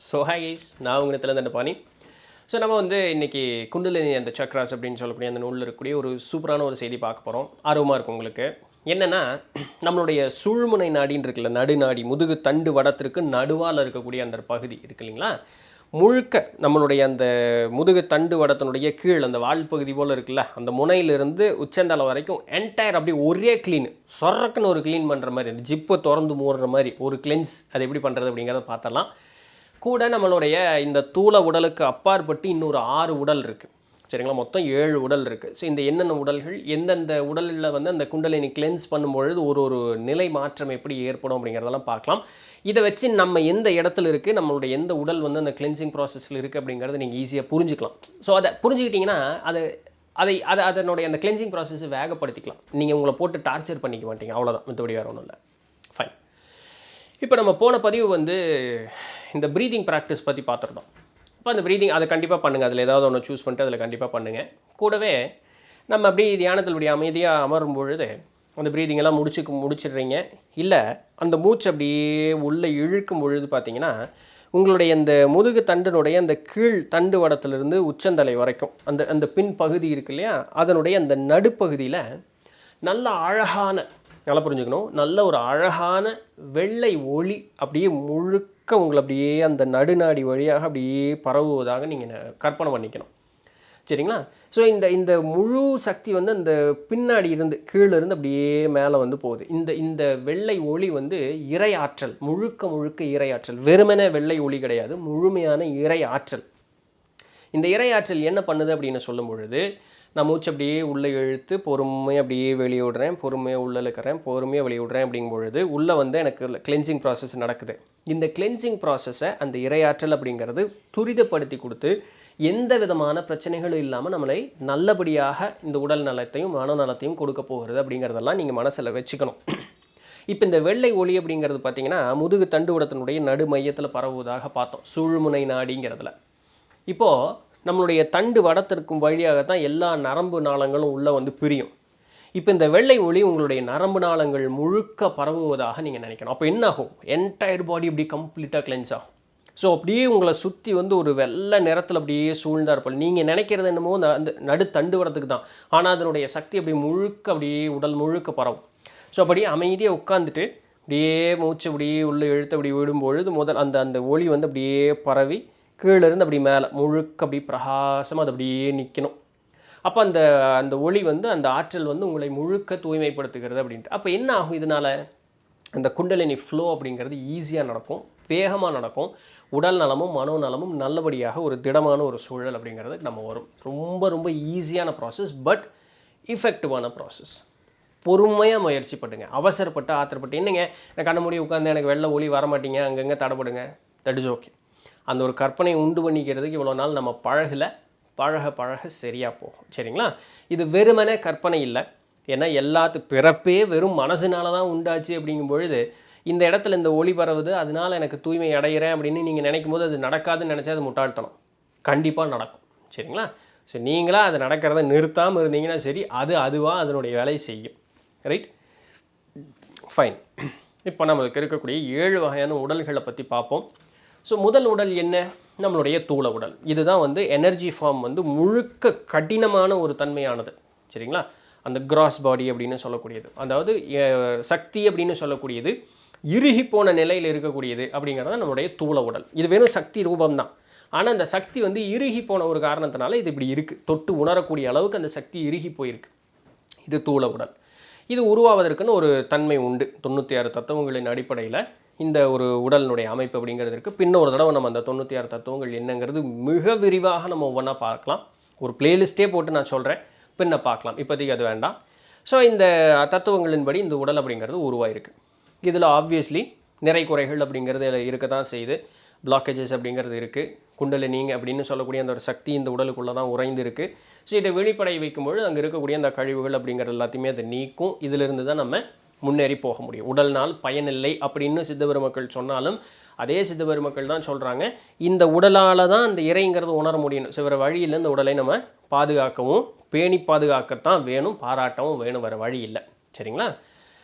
So hi guys, நான் உங்கள் அந்த பாணி. ஸோ நம்ம இன்றைக்கி குண்டலினி அந்த சக்ராஸ் அப்படின்னு சொல்லக்கூடிய அந்த நூலில் இருக்கக்கூடிய ஒரு சூப்பரான ஒரு செய்தி பார்க்க போகிறோம். ஆர்வமாக இருக்கும் உங்களுக்கு. என்னென்னா, நம்மளுடைய சுழுமுனை நாடின்னு இருக்குல்ல, நடுநாடி, முதுகு தண்டு வடத்திற்கு நடுவால் இருக்கக்கூடிய அந்த பகுதி இருக்கு இல்லைங்களா, முழுக்க நம்மளுடைய அந்த முதுகு தண்டு வடத்தினுடைய கீழ் அந்த வால் பகுதி போல் இருக்குல்ல, அந்த முனையிலிருந்து உச்சந்தலை வரைக்கும் என்டையர் அப்படி ஒரே க்ளீன், சொரக்குன்னு ஒரு க்ளீன் பண்ணுற மாதிரி, அந்த ஜிப்பை திறந்து மூடுற மாதிரி ஒரு கிளென்ஸ், அது எப்படி பண்ணுறது அப்படிங்கிறத பார்த்தலாம். கூட நம்மளுடைய இந்த தூள உடலுக்கு அப்பாற்பட்டு இன்னொரு 6 உடல் இருக்குது, சரிங்களா? மொத்தம் 7 உடல் இருக்குது. ஸோ இந்த என்னென்ன உடல்கள், எந்தெந்த உடலில் அந்த குண்டலினி கிளென்ஸ் பண்ணும்பொழுது ஒரு நிலை மாற்றம் எப்படி ஏற்படும் அப்படிங்கிறதெல்லாம் பார்க்கலாம். இதை வச்சு நம்ம எந்த இடத்துல இருக்குது, நம்மளுடைய எந்த உடல் அந்த கிளென்சிங் ப்ராசஸில் இருக்குது அப்படிங்கிறத நீங்கள் ஈஸியாக புரிஞ்சுக்கலாம். ஸோ அதை புரிஞ்சுக்கிட்டிங்கன்னா அதனுடைய அந்த கிளென்சிங் ப்ராசஸை வேகப்படுத்திக்கலாம். நீங்கள் உங்களை போட்டு டார்ச்சர் பண்ணிக்க மாட்டீங்க, அவ்வளோதான். மற்றபடி வேறு ஒன்றும் இல்லை. ஃபைன். இப்போ நம்ம போன பதிவு இந்த ப்ரீதிங் ப்ராக்டிஸ் பற்றி பார்த்துருந்தோம். இப்போ அந்த ப்ரீதிங் அதை கண்டிப்பாக பண்ணுங்கள். அதில் ஏதாவது ஒன்று சூஸ் பண்ணிட்டு அதில் கண்டிப்பாக பண்ணுங்கள். கூடவே நம்ம அப்படியே தியானத்தில் இப்படி அமைதியாக அமரும் பொழுது அந்த ப்ரீதிங்கெல்லாம் முடிச்சிடுறீங்க. இல்லை, அந்த மூச்சு அப்படியே உள்ளே இழுக்கும் பொழுது பார்த்தீங்கன்னா, உங்களுடைய அந்த முதுகு தண்டினுடைய அந்த கீழ் தண்டு வடத்திலிருந்து உச்சந்தலை வரைக்கும் அந்த பின் பகுதி இருக்கு இல்லையா, அதனுடைய அந்த நடுப்பகுதியில் நல்ல அழகான, நல்லா புரிஞ்சுக்கணும், நல்ல ஒரு அழகான வெள்ளை ஒளி அப்படியே முழுக்க உங்களை அப்படியே அந்த நடுநாடி வழியாக அப்படியே பரவுவதாக நீங்கள் கற்பனை பண்ணிக்கணும், சரிங்களா? ஸோ இந்த முழு சக்தி அந்த பின்னாடி இருந்து கீழே இருந்து அப்படியே மேலே போகுது. இந்த வெள்ளை ஒளி இறை ஆற்றல், முழுக்க இறை ஆற்றல். வெறுமனே வெள்ளை ஒளி கிடையாது, முழுமையான இறை ஆற்றல். இந்த இறை ஆற்றல் என்ன பண்ணுது அப்படின்னு சொல்லும் பொழுது, நான் மூச்சு அப்படியே உள்ளே இழுத்து பொறுமையாக அப்படியே வெளியே விடுறேன், பொறுமையாக உள்ளே இழுக்கிறேன், பொறுமையாக வெளியே விடுறேன். அப்படிங்கும் பொழுது உள்ளே எனக்கு கிளென்சிங் ப்ராசஸ் நடக்குது. இந்த கிளென்சிங் ப்ராசஸை அந்த இறையாற்றல் அப்படிங்கிறது துரிதப்படுத்தி கொடுத்து எந்த விதமான பிரச்சனைகளும் இல்லாமல் நம்மளை நல்லபடியாக இந்த உடல் நலத்தையும் மனநலத்தையும் கொடுக்க போகிறது அப்படிங்கிறதெல்லாம் நீங்கள் மனசில் வச்சுக்கணும். இப்போ இந்த வெள்ளை ஒளி அப்படிங்கிறது பார்த்தீங்கன்னா, முதுகு தண்டு வடத்தினுடைய நடு மையத்தில் பரவுவதாக பார்த்தோம், சுழுமுனை நாடிங்கிறதுல. இப்போது நம்மளுடைய தண்டு வடத்திற்கும் வழியாக தான் எல்லா நரம்பு நாளங்களும் உள்ளே பிரியும். இப்போ இந்த வெள்ளை ஒளி உங்களுடைய நரம்பு நாளங்கள் முழுக்க பரவுவதாக நீங்கள் நினைக்கணும். அப்போ என்ன ஆகும்? என்டையர் பாடி இப்படி கம்ப்ளீட்டாக கிளென்ஸ் ஆகும். ஸோ அப்படியே உங்களை சுற்றி ஒரு வெள்ளை நிறத்தில் அப்படியே சூழ்ந்தா இருப்பாள். நீங்கள் நினைக்கிறது என்னமோ அந்த நடு தண்டு வடத்துக்கு தான், ஆனால் அதனுடைய சக்தி அப்படி முழுக்க அப்படியே உடல் முழுக்க பரவும். ஸோ அப்படியே அமைதியாக உட்காந்துட்டு அப்படியே மூச்சு அப்படியே உள்ளே இழுத்து அப்படி விடும்பொழுது அந்த ஒளி அப்படியே பரவி கீழேருந்து அப்படி மேலே முழுக்க அப்படி பிரகாசமாக அது அப்படியே நிற்கணும். அப்போ அந்த ஒளி அந்த ஆற்றல் உங்களை முழுக்க தூய்மைப்படுத்துகிறது அப்படின்ட்டு. அப்போ என்ன ஆகும்? இதனால் அந்த குண்டலினி ஃப்ளோ அப்படிங்கிறது ஈஸியாக நடக்கும், வேகமாக நடக்கும். உடல் நலமும் மனோநலமும் நல்லபடியாக ஒரு திடமான ஒரு சூழல் அப்படிங்கிறது நம்ம வரும். ரொம்ப ஈஸியான ப்ராசஸ், பட் இஃபெக்டிவான ப்ராசஸ். பொறுமையாக முயற்சி பண்ணுங்க. அவசரப்பட்டு ஆத்திரப்பட்டு என்னங்க நான் கண்ண மூடி உட்காந்து எனக்கு வெள்ளை ஒளி வரமாட்டீங்க, அங்கங்கே தடைப்படுங்க, தட் இஸ் ஓகே. அந்த ஒரு கற்பனை உண்டு பண்ணிக்கிறதுக்கு இவ்வளோ நாள் நம்ம பழக சரியாக போகும், சரிங்களா? இது வெறுமனே கற்பனை இல்லை. ஏன்னா பிறப்பே வெறும் மனசுனால தான் உண்டாச்சு அப்படிங்கும் பொழுது இந்த இடத்துல இந்த ஒளி பரவுது, அதனால் எனக்கு தூய்மை அடைகிறேன் அப்படின்னு நீங்கள் நினைக்கும் போது அது நடக்காதுன்னு நினச்சா அது முட்டாள்தனம். கண்டிப்பாக நடக்கும், சரிங்களா? ஸோ நீங்களாக அது நடக்கிறத நிறுத்தாமல் இருந்தீங்கன்னா சரி, அதுவாக அதனுடைய வேலையை செய்யும், ரைட்? ஃபைன். இப்போ நம்மளுக்கு இருக்கக்கூடிய 7 வகையான உடல்களை பற்றி பார்ப்போம். ஸோ முதல் உடல் என்ன? நம்மளுடைய தூள உடல். இதுதான் எனர்ஜி ஃபார்ம் முழுக்க கடினமான ஒரு தன்மையானது, சரிங்களா? அந்த கிராஸ் பாடி அப்படின்னு சொல்லக்கூடியது, அதாவது சக்தி அப்படின்னு சொல்லக்கூடியது இறுகி போன நிலையில் இருக்கக்கூடியது அப்படிங்கிறது நம்மளுடைய தூள உடல். இது வெறும் சக்தி ரூபம்தான். ஆனால் அந்த சக்தி இறுகி போன ஒரு காரணத்தினால இது இப்படி இருக்குது. தொட்டு உணரக்கூடிய அளவுக்கு அந்த சக்தி இறுகி போயிருக்கு. இது தூள உடல். இது உருவாவதற்குன்னு ஒரு தன்மை உண்டு. 96 தத்துவங்களின் அடிப்படையில் இந்த ஒரு உடலினுடைய அமைப்பு அப்படிங்கிறது இருக்குது. பின்ன ஒரு தடவை நம்ம அந்த 96 தத்துவங்கள் என்னங்கிறது மிக விரிவாக நம்ம ஒவ்வொன்றா பார்க்கலாம். ஒரு பிளேலிஸ்ட்டே போட்டு நான் சொல்கிறேன், பின்ன பார்க்கலாம், இப்போதைக்கு அது வேண்டாம். ஸோ இந்த தத்துவங்களின்படி இந்த உடல் அப்படிங்கிறது உருவாயிருக்கு. இதில் ஆப்வியஸ்லி நிறை குறைகள் அப்படிங்கிறது இருக்க தான் செய்யுது. பிளாக்கேஜஸ் அப்படிங்கிறது இருக்குது. குண்டலினிங் அப்படின்னு சொல்லக்கூடிய அந்த ஒரு சக்தி இந்த உடலுக்குள்ளே தான் உறைந்து இருக்குது. ஸோ இதை வெளிப்படை வைக்கும்போது அங்கே இருக்கக்கூடிய அந்த கழிவுகள் அப்படிங்கிறது எல்லாத்தையுமே அதை நீக்கும். இதிலிருந்து தான் நம்ம முன்னேறி போக முடியும். உடல்னால் பயனில்லை அப்படின்னு சித்தபெருமக்கள் சொன்னாலும் அதே சித்தபெருமக்கள் தான் சொல்கிறாங்க, இந்த உடலால் தான் அந்த இறைங்கிறது உணர முடியும். ஸோ வேறு வழியில் இந்த உடலை நம்ம பாதுகாக்கவும் பேணி பாதுகாக்கத்தான் வேணும், பாராட்டவும் வேணும், வேறு வழி இல்லை, சரிங்களா?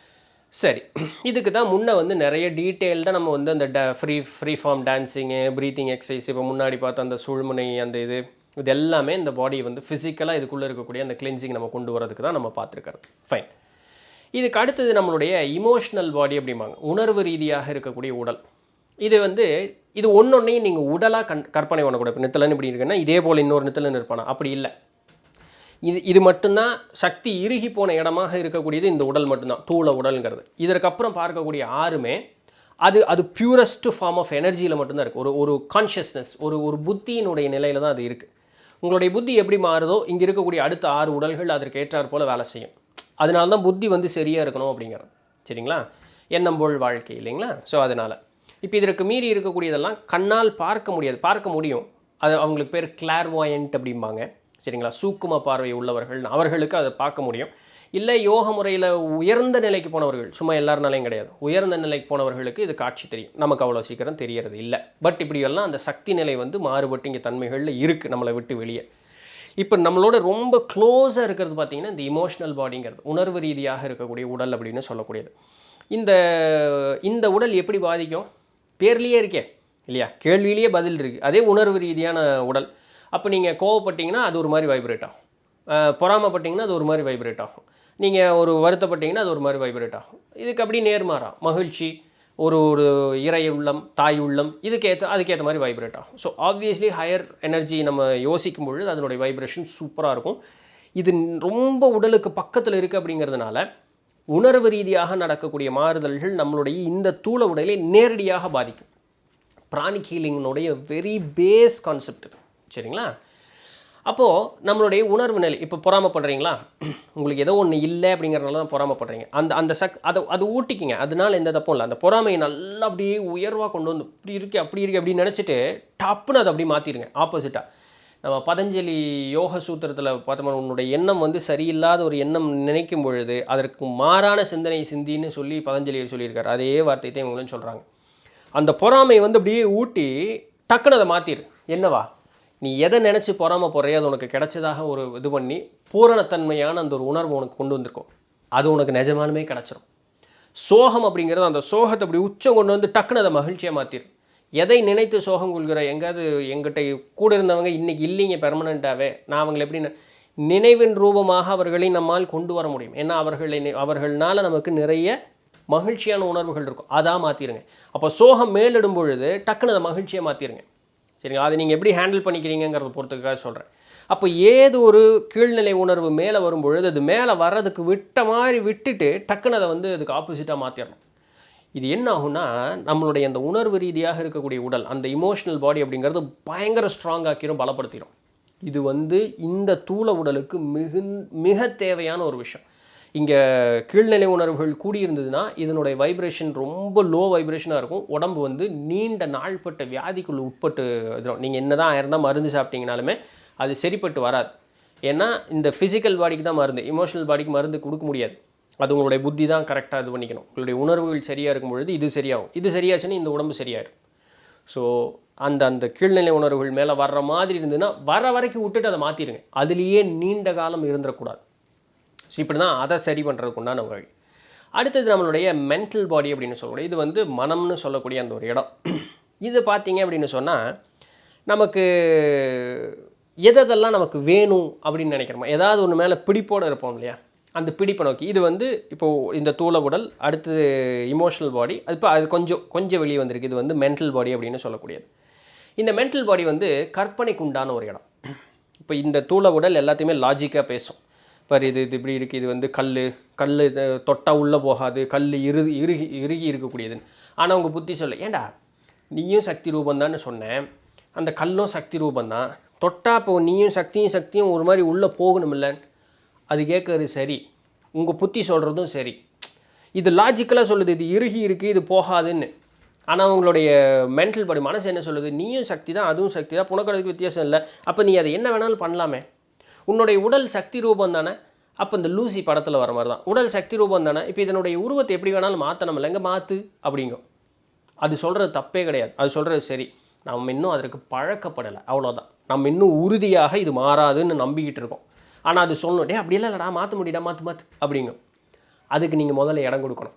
சரி, இதுக்கு தான் முன்ன வந்து நிறைய டீட்டெயில்டாக நம்ம வந்து அந்த free form dancing, breathing exercise, இப்போ முன்னாடி பார்த்த அந்த சுழுமுனை அந்த இது எல்லாமே இந்த பாடி வந்து ஃபிசிக்கலாக இதுக்குள்ளே இருக்கக்கூடிய அந்த கிளென்சிங் நம்ம கொண்டு வரதுக்கு தான் நம்ம பார்த்துருக்கிறது. ஃபைன். இதுக்கு அடுத்தது நம்மளுடைய இமோஷ்னல் பாடி அப்படிம்பாங்க, உணர்வு ரீதியாக இருக்கக்கூடிய உடல். இது வந்து இது ஒன்றொன்னையும் நீங்கள் உடலாக கற்பனை பண்ணக்கூடாது. இப்போ நித்தலன்னு இப்படி இருக்குன்னா இதே போல் இன்னொரு நித்தலன்னு இருப்பானா, அப்படி இல்லை. இது மட்டும்தான் சக்தி இறுகி போன இடமாக இருக்கக்கூடியது இந்த உடல் மட்டும்தான், தூள உடல்ங்கிறது. இதற்கப்புறம் பார்க்கக்கூடிய ஆறுமே அது பியூரஸ்ட் ஃபார்ம் ஆஃப் எனர்ஜியில் மட்டும்தான் இருக்குது. ஒரு கான்ஷியஸ்னஸ், ஒரு புத்தியினுடைய நிலையில் தான் அது இருக்குது. உங்களுடைய புத்தி எப்படி மாறுதோ இங்கே இருக்கக்கூடிய அடுத்த 6 உடல்கள் அதற்கு ஏற்றாற் போல் வேலை செய்யும். அதனால தான் புத்தி வந்து சரியாக இருக்கணும் அப்படிங்கிறது. சரிங்களா? எண்ணம் போல் வாழ்க்கை இல்லைங்களா? ஸோ அதனால் இப்போ இதற்கு மீறி இருக்கக்கூடியதெல்லாம் கண்ணால் பார்க்க முடியாது, பார்க்க முடியும். அது அவங்களுக்கு பேர் கிளார்வாயண்ட் அப்படிம்பாங்க. சரிங்களா? சூக்கும பார்வை உள்ளவர்கள், அவர்களுக்கு அதை பார்க்க முடியும். இல்லை யோக முறையில் உயர்ந்த நிலைக்கு போனவர்கள், சும்மா எல்லாருனாலையும் கிடையாது, உயர்ந்த நிலைக்கு போனவர்களுக்கு இது காட்சி தெரியும். நமக்கு அவ்வளோ சீக்கிரம் தெரியறது இல்லை. பட் இப்படியெல்லாம் அந்த சக்தி நிலை வந்து மாறுபட்டு இங்கே தன்மைகளில் இருக்குது நம்மளை விட்டு வெளியே. இப்போ நம்மளோட ரொம்ப க்ளோஸாக இருக்கிறது பார்த்திங்கன்னா இந்த இமோஷ்னல் பாடிங்கிறது, உணர்வு ரீதியாக இருக்கக்கூடிய உடல் அப்படின்னு சொல்லக்கூடியது. இந்த உடல் எப்படி பாதிக்கும்? பேர்லேயே இருக்கே இல்லையா, கேள்வியிலேயே பதில் இருக்குது. அதே உணர்வு ரீதியான உடல். அப்போ நீங்கள் கோவப்பட்டீங்கன்னா அது ஒரு மாதிரி வைப்ரேட் ஆகும், பொறாமப்பட்டிங்கன்னா அது ஒரு மாதிரி வைப்ரேட் ஆகும், நீங்கள் ஒரு வருத்தப்பட்டீங்கன்னா அது ஒரு மாதிரி வைப்ரேட் ஆகும். இதுக்கு அப்படி நேர்மாறா மகிழ்ச்சி, ஒரு இறை உள்ளம், தாய் உள்ளம், அதுக்கேற்ற மாதிரி வைப்ரேட் ஆகும். ஸோ ஆப்வியஸ்லி ஹையர் எனர்ஜி நம்ம யோசிக்கும் பொழுது அதனுடைய வைப்ரேஷன் சூப்பராக இருக்கும். இது ரொம்ப உடலுக்கு பக்கத்தில் இருக்குது அப்படிங்கிறதுனால உணர்வு ரீதியாக நடக்கக்கூடிய மாறுதல்கள் நம்மளுடைய இந்த தூள உடலை நேரடியாக பாதிக்கும். பிராணிக் ஹீலிங்கினுடைய வெரி பேஸ் கான்செப்ட் இது. சரிங்களா? அப்போது நம்மளுடைய உணர்வு நிலை, இப்போ பொறாமப்படுறீங்களா, உங்களுக்கு ஏதோ ஒன்று இல்லை அப்படிங்கிறதுனால தான் பொறாமப்படுறீங்க. அந்த அதை ஊட்டிக்கிங்க, அதனால எந்த தப்பும் இல்லை. அந்த பொறாமையை நல்லா அப்படியே உயர்வாக கொண்டு வந்து இப்படி இருக்கு அப்படி இருக்குது அப்படின்னு நினச்சிட்டு டப்புன்னு அதை அப்படியே மாற்றிடுங்க. ஆப்போசிட்டாக நம்ம பதஞ்சலி யோக சூத்திரத்தில் பார்த்தோம்னா, உன்னுடைய எண்ணம் வந்து சரியில்லாத ஒரு எண்ணம் நினைக்கும் பொழுது அதற்கு மாறான சிந்தனை சிந்தின்னு சொல்லி பதஞ்சலியை சொல்லியிருக்காரு. அதே வார்த்தை தான் இவங்களும் சொல்கிறாங்க. அந்த பொறாமை வந்து அப்படியே ஊட்டி டக்குன்னு அதை மாற்றிடு. என்னவா, நீ எதை நினச்சி பொறாமல் போடுறையோ அது உனக்கு கிடைச்சதாக ஒரு இது பண்ணி பூரணத்தன்மையான அந்த ஒரு உணர்வு உனக்கு கொண்டு வந்திருக்கும். அது உனக்கு நிஜமானுமே கிடச்சிரும். சோகம் அப்படிங்கிறது அந்த சோகத்தை அப்படி உச்சம் கொண்டு வந்து டக்குன்னு அதை மகிழ்ச்சியாக மாற்றிடும். எதை நினைத்து சோகம் கொள்கிற, எங்கேயாவது எங்கிட்ட கூட இருந்தவங்க இன்றைக்கி இல்லைங்க பெர்மனண்ட்டாகவே, நான் அவங்களை எப்படி நினைவின் ரூபமாக அவர்களை நம்மால் கொண்டு வர முடியும். ஏன்னா அவர்களால் நமக்கு நிறைய மகிழ்ச்சியான உணர்வுகள் இருக்கும். அதான் மாற்றிடுங்க. அப்போ சோகம் மேலிடும் பொழுது டக்குன்னு அதை மகிழ்ச்சியை மாற்றிடுங்க. சரிங்க? அதை நீங்கள் எப்படி ஹேண்டில் பண்ணிக்கிறீங்கிறத பொறுத்துக்காக சொல்கிறேன். அப்போ ஏது ஒரு கீழ்நிலை உணர்வு மேலே வரும்பொழுது அது மேலே வர்றதுக்கு விட்ட மாதிரி விட்டுட்டு டக்குன்னு அதை வந்து அதுக்கு ஆப்போசிட்டாக மாற்றிடணும். இது என்ன ஆகும்னா, நம்மளுடைய அந்த உணர்வு ரீதியாக இருக்கக்கூடிய உடல், அந்த இமோஷனல் பாடி அப்படிங்கிறது பயங்கர ஸ்ட்ராங் ஆக்கிரும், பலப்படுத்திடும். இது வந்து இந்த தூள உடலுக்கு மிக தேவையான ஒரு விஷயம். இங்கே கீழ்நிலை உணர்வுகள் கூடியிருந்ததுன்னா இதனுடைய வைப்ரேஷன் ரொம்ப லோ வைப்ரேஷனாக இருக்கும். உடம்பு வந்து நீண்ட நாள்பட்ட வியாதிக்குள் உட்பட்டு இதுவும். நீங்கள் என்ன தான் இருந்தால் மருந்து சாப்பிட்டீங்கனாலுமே அது சரிப்பட்டு வராது. ஏன்னா இந்த ஃபிசிக்கல் பாடிக்கு தான் மருந்து, இமோஷனல் பாடிக்கு மருந்து கொடுக்க முடியாது. அது உங்களுடைய புத்தி தான் கரெக்டாக இது பண்ணிக்கணும். உங்களுடைய உணர்வுகள் சரியாக இருக்கும் பொழுது இது சரியாகும். இது சரியாச்சுன்னா இந்த உடம்பு சரியாயிடும். ஸோ அந்த கீழ்நிலை உணர்வுகள் மேலே வர்ற மாதிரி இருந்ததுன்னா வர வரைக்கும் விட்டுட்டு அதை மாற்றிடுங்க. அதுலேயே நீண்ட காலம் இருந்துடக்கூடாது. ஸோ இப்படி தான் அதை சரி பண்ணுறதுக்கு உண்டான வழி. அடுத்தது நம்மளுடைய மென்டல் பாடி அப்படின்னு சொல்லக்கூடிய இது வந்து மனம்னு சொல்லக்கூடிய அந்த ஒரு இடம். இது பார்த்தீங்க அப்படின்னு சொன்னால் நமக்கு எதெல்லாம் நமக்கு வேணும் அப்படின்னு நினைக்கிறோமா, ஏதாவது ஒன்று மேலே பிடிப்போடு இருப்போம் இல்லையா, அந்த பிடிப்பை நோக்கி இது வந்து இப்போது இந்த தூள உடல், அடுத்தது இமோஷனல் பாடி, அது கொஞ்சம் வெளியே வந்திருக்கு. இது வந்து மென்டல் பாடி அப்படின்னு சொல்லக்கூடியது. இந்த மென்டல் பாடி வந்து கற்பனைக்கு உண்டான ஒரு இடம். இப்போ இந்த தூள உடல் எல்லாத்தையுமே லாஜிக்காக பேசும். இப்போ இது இப்படி இருக்குது, இது வந்து கல் தொட்டால் உள்ளே போகாது, கல் இறுகி இருக்கக்கூடியதுன்னு. ஆனால் உங்கள் புத்தி சொல்ல, ஏண்டா நீயும் சக்தி ரூபந்தான்னு சொன்னேன், அந்த கல்லும் சக்தி ரூபந்தான், தொட்டால் இப்போ நீயும் சக்தியும் ஒரு மாதிரி உள்ளே போகணுமில்ல, அது கேட்குறது சரி, உங்கள் புத்தி சொல்கிறதும் சரி. இது லாஜிக்கலாக சொல்லுது இது இறுகி இருக்குது இது போகாதுன்னு. ஆனால் உங்களுடைய மென்டல் பாடி மனசு என்ன சொல்லுது, நீயும் சக்தி தான் அதுவும் சக்தி தான், புனக்கடவுக்கு வித்தியாசம் இல்லை, அப்போ நீ அதை என்ன வேணாலும் பண்ணலாமே. உன்னுடைய உடல் சக்தி ரூபம் தானே. அப்போ இந்த லூசி படத்தில் வர மாதிரி தான், உடல் சக்தி ரூபம் தானே, இப்போ இதனுடைய உருவத்தை எப்படி வேணாலும் மாற்றணும் இல்லைங்க, மாற்று அப்படிங்கும். அது சொல்கிறது தப்பே கிடையாது, அது சொல்கிறது சரி. நம்ம இன்னும் அதற்கு பழக்கப்படலை, அவ்வளோதான். நம்ம இன்னும் உறுதியாக இது மாறாதுன்னு நம்பிக்கிட்டு இருக்கோம். ஆனால் அது சொல்லணும், அப்படியெல்லாம் இல்லைடா மாற்ற முடியடா, மாற்று அப்படிங்கும். அதுக்கு நீங்கள் முதல்ல இடம் கொடுக்கணும்.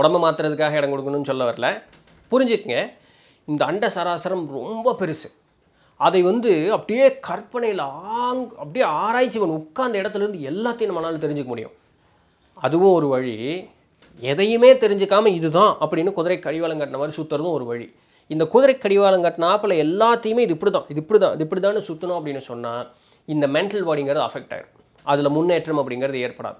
உடம்பை மாற்றுறதுக்காக இடம் கொடுக்கணும்னு சொல்ல வரல. புரிஞ்சுக்குங்க, இந்த அண்ட சராசரம் ரொம்ப பெருசு. அதை வந்து அப்படியே கற்பனையில் அப்படியே ஆராய்ச்சி பண்ணி உட்கார்ந்த இடத்துலேருந்து எல்லாத்தையும் நம்மளால் தெரிஞ்சுக்க முடியும். அதுவும் ஒரு வழி. எதையுமே தெரிஞ்சுக்காமல் இதுதான் அப்படின்னு குதிரை கடிவாளம் கட்டின மாதிரி சுற்றுறதும் ஒரு வழி. இந்த குதிரை கடிவாளம் கட்டினாப்பில் எல்லாத்தையுமே இது இப்படி தான், இது இப்படி தான், இது இப்படி தான் சுற்றணும் அப்படின்னு சொன்னால் இந்த மென்டல் பாடிங்கிறது அஃபெக்ட் ஆகிடும். அதில் முன்னேற்றம் அப்படிங்கிறது ஏற்படாது.